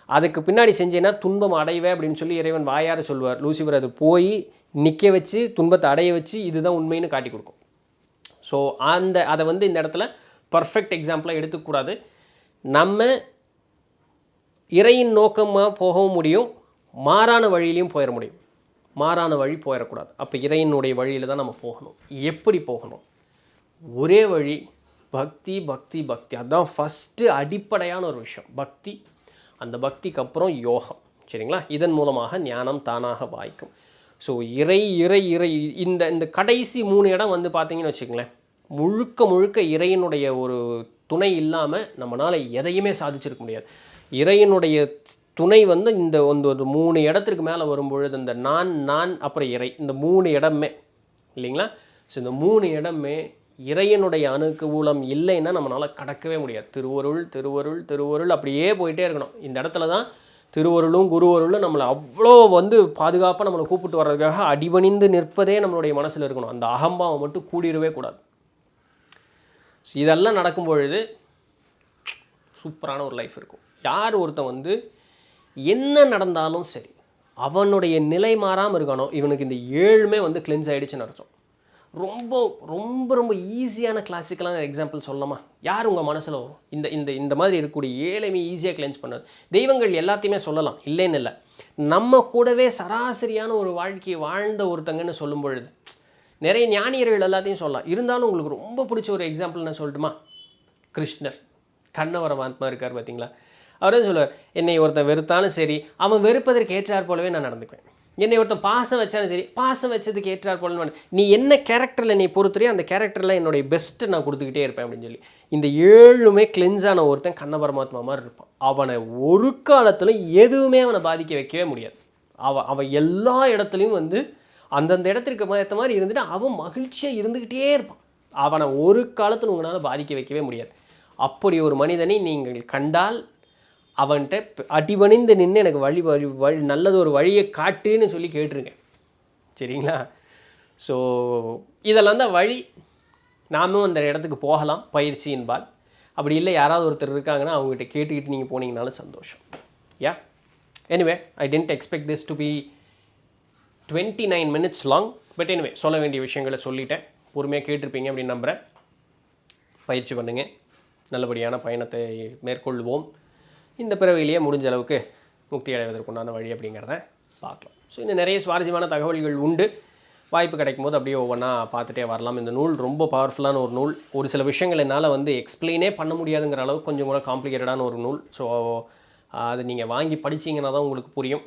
அதுக்கு பின்னாடி செஞ்சேன்னா துன்பம் அடைவே அப்படின்னு சொல்லி இறைவன் வாயார சொல்வார். லூசிஃபர் அது போய் நிற்க வச்சு துன்பத்தை அடைய வச்சு இதுதான் உண்மைன்னு காட்டி கொடுக்கும். ஸோ அதை வந்து இந்த இடத்துல பர்ஃபெக்ட் எக்ஸாம்பிளாக எடுத்துக்கூடாது. நம்ம இறையின் நோக்கமாக போகவும் முடியும், மாறான வழியிலையும் போயிட முடியும். மாறான வழி போயிடக்கூடாது. அப்போ இறையினுடைய வழியில் தான் நம்ம போகணும். எப்படி போகணும்? ஒரே வழி பக்தி, பக்தி, பக்தி. அதுதான் ஃபஸ்ட்டு அடிப்படையான ஒரு விஷயம், பக்தி. அந்த பக்திக்கு அப்புறம் யோகம், சரிங்களா? இதன் மூலமாக ஞானம் தானாக வாய்க்கும். ஸோ இறை இறை இறை இந்த இந்த கடைசி 3 இடம் வந்து பார்த்தீங்கன்னு வச்சுக்கங்களேன், முழுக்க முழுக்க இறையினுடைய ஒரு துணை இல்லாமல் நம்மளால் எதையுமே சாதிச்சிருக்க முடியாது. இறையினுடைய துணை வந்து இந்த ஒரு 3 இடத்திற்கு மேலே வரும்பொழுது இந்த நான் அப்புறம் இறை, இந்த 3 இடமே இல்லைங்களா? ஸோ இந்த 3 இடமே இறையனுடைய அனுகூலம் இல்லைன்னா நம்மளால் கடக்கவே முடியாது. திருவருள் திருவருள் திருவருள் அப்படியே போயிட்டே இருக்கணும். இந்த இடத்துல தான் திருவருளும் குருவருளும் நம்மளை அவ்வளோ வந்து பாதுகாப்பாக நம்மளை கூப்பிட்டு வர்றதுக்காக அடிபணிந்து நிற்பதே நம்மளுடைய மனசில் இருக்கணும். அந்த அகம்பாவம் மட்டும் கூடிடவே கூடாது. ஸோ இதெல்லாம் நடக்கும் பொழுது சூப்பரான ஒரு லைஃப் இருக்கும். யார் ஒருத்தன் வந்து என்ன நடந்தாலும் சரி அவனுடைய நிலை மாறாமல் இருக்கணும், இவனுக்கு இந்த 7மே வந்து கிளென்ஸ் ஆகிடுச்சுன்னு அர்த்தம். ரொம்ப ரொம்ப ரொம்ப ஈஸியான கிளாசிக்கலான எக்ஸாம்பிள் சொல்லலாமா? யார் உங்கள் மனசில் இந்த இந்த இந்த மாதிரி இருக்கக்கூடிய 7மே ஈஸியாக கிளென்ஸ் பண்ணது? தெய்வங்கள் எல்லாத்தையுமே சொல்லலாம், இல்லைன்னு இல்லை. நம்ம கூடவே சராசரியான ஒரு வாழ்க்கையை வாழ்ந்த ஒருத்தங்கன்னு சொல்லும் பொழுது நிறைய ஞானியர்கள் எல்லாத்தையும் சொல்லலாம். இருந்தாலும் உங்களுக்கு ரொம்ப பிடிச்ச ஒரு எக்ஸாம்பிள் நான் சொல்லட்டுமா? கிருஷ்ணர், கண்ணவரமாத்மா இருக்கார் பார்த்தீங்களா? அவரே சொல்லுவார், என்னை ஒருத்தன் வெறுத்தாலும் சரி அவன் வெறுப்பதற்கு ஏற்றார் போலவே நான் நடந்துக்குவேன். என்னை ஒருத்தன் பாசம் வச்சாலும் சரி பாசம் வச்சதுக்கு ஏற்றார் போல நீ என்ன கேரக்டரில் நீ பொறுத்துறியோ அந்த கேரக்டரில் என்னுடைய பெஸ்ட்டு நான் கொடுத்துக்கிட்டே இருப்பேன் அப்படின்னு சொல்லி இந்த 7மே கிளென்ஸான ஒருத்தன் கண்ண பரமாத்மா மாதிரி இருப்பான். அவனை ஒரு காலத்திலும் எதுவுமே அவனை பாதிக்க வைக்கவே முடியாது. அவன் எல்லா இடத்துலையும் வந்து அந்தந்த இடத்திற்கு ஏற்ற மாதிரி இருந்துட்டு அவன் மகிழ்ச்சியாக இருந்துக்கிட்டே இருப்பான். அவனை ஒரு காலத்தில் உங்களால் பாதிக்க வைக்கவே முடியாது. அப்படி ஒரு மனிதனை நீங்கள் கண்டால் அவன்கிட்ட அடிபணிந்து நின்று எனக்கு வழி நல்லது ஒரு வழியை காட்டுன்னு சொல்லி கேட்டுருங்க, சரிங்களா? ஸோ இதெல்லாம் தான் வழி. நாமும் அந்த இடத்துக்கு போகலாம் பயிற்சியின்பால். அப்படி இல்லை யாராவது ஒருத்தர் இருக்காங்கன்னா அவங்ககிட்ட கேட்டுக்கிட்டு நீங்கள் போனீங்கனாலும் சந்தோஷம். Yeah anyway I tend expect this to be 29 minutes long. But anyway சொல்ல வேண்டிய விஷயங்களை சொல்லிட்டேன். பொறுமையாக கேட்டிருப்பீங்க அப்படின்னு நம்புகிறேன். பயிற்சி பண்ணுங்கள், நல்லபடியான பயணத்தை மேற்கொள்வோம். இந்த பிறவிலேயே முடிஞ்ச அளவுக்கு முக்தி அடைவதற்குண்டான வழி அப்படிங்கிறத பார்க்கலாம். ஸோ இன்னும் நிறைய சுவாரஸ்யமான தகவல்கள் உண்டு. வாய்ப்பு கிடைக்கும் போது அப்படியே ஒவ்வொன்றா பார்த்துட்டே வரலாம். இந்த நூல் ரொம்ப பவர்ஃபுல்லான ஒரு நூல். ஒரு சில விஷயங்கள் என்னால் வந்து எக்ஸ்பிளைனே பண்ண முடியாதுங்கிற அளவுக்கு கொஞ்சம் கூட காம்ப்ளிகேட்டடான ஒரு நூல். ஸோ அது நீங்கள் வாங்கி படிச்சிங்கன்னா தான் உங்களுக்கு புரியும்.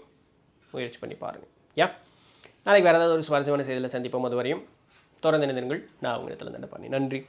முயற்சி பண்ணி பாருங்கள். யா நாளைக்கு வேறு ஏதாவது ஒரு சுவாரஸ்யமான செய்தியில் சந்திப்போம். அது வரையும் தொடர்ந்து இணைந்திருங்கள். நான் உங்கள் இடத்துல நன்றி.